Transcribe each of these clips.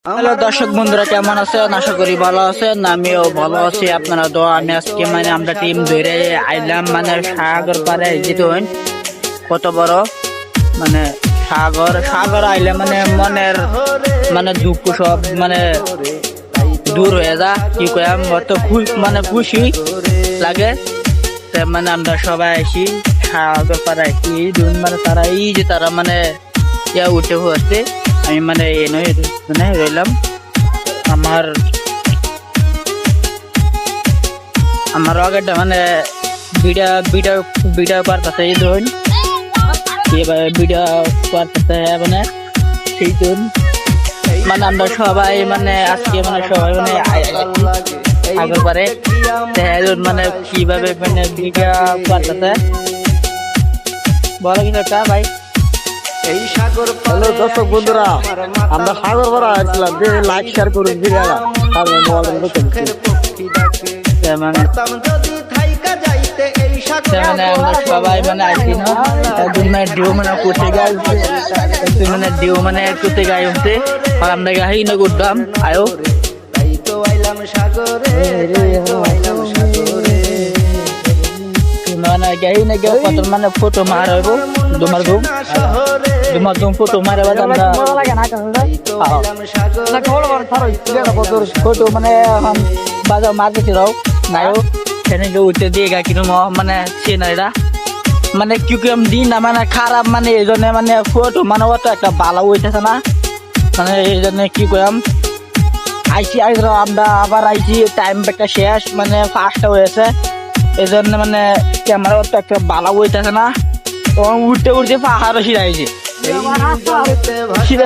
Hello দর্শক বন্ধুরা, কেমন আছেন? আশা করি ভালো আছেন। আমিও ভালো আছি। আপনারা তো আমি আজকে আমরা টিম ধরে আইলাম সাগর পারে যেতে কত বড় সাগর আইলে মনের দুঃখ সব দূর হয়ে যা। কি কয়াম অত খুশি লাগে। আমরা সবাই আসি সাগর পারে আসি তারা এই যে তারা ইয়া উঠে হচ্ছে। আমি রইলাম আমার আগেরটা ভিডিও পারতেছে এই ধরুন ভিডিও পারতেছে সেই ধরুন আমরা সবাই আজকে সবাই আগের পারে কিভাবে ভিডিও পারতেছে বলো কিছু ভাই। হ্যালো দর্শক বন্ধুরা, আমরা সাগর পাড়া আসছিলাম যে লাইক শেয়ার করুন ভিডিওটা। আমরা সবাই আসি না ডিও করতে গায়ে ডিও করতে গায়ে হচ্ছে আর আমরা গাহি না করতাম আয়ো গাহি না গেও কত ফটো মার হইব তোমার ফটো মারে আমরা ফটো বাজার মার্কেটে রাও নাইও সেনেকে উঠে দিয়ে গা কিন্তু সিনারিটা কিউকিম দিন না খারাপ এই জন্য ফটো অত একটা ভালো হইতেছে না এই জন্য কি কইম আইসি আমরা আবার আইসি টাইম একটা শেষ ফার্স্টটা হয়েছে এই জন্য ক্যামেরা অত একটা ভালো হইতেছে না। উঠতে উঠতে পাহাড়ও সিরাইছে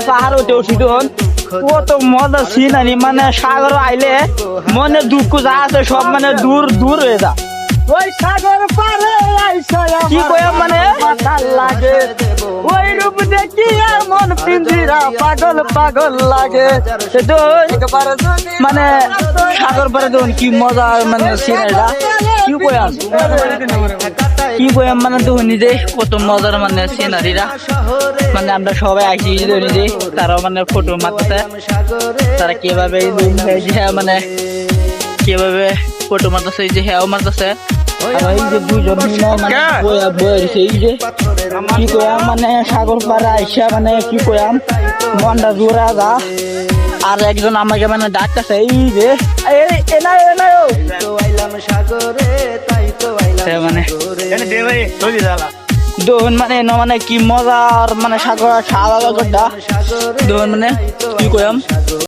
পাহাড় উঠে উঠি তখন কত মজা সিনারি সাগর আইলে মনে দুঃখ যা আছে সব দূর দূর হয়ে যা। ওই সাগর পারে কি কয়া লাগে ওই রূপ দেখি মন পিঞ্জিরা পাগল পাগল লাগে সাগর পারে তখন কি মজা সিনারিটা কি কয়াম তখন নিজে কত মজার সিনারিরা আমরা সবাই আসি নিজে তারাও ফটো মারতেছে তারা কিভাবে কিভাবে ফটো মারতেছে এই যে হ্যাঁ মারতেছে আর এই যে দুজন এই যে কি কয়াম সাগর পাড়া আইসা কি কয়াম মনটা জোড়া যা। আর একজন আমাকে ডাকতেছে এই যে দোহন কি মজার সাগর দোহন কি কয়াম।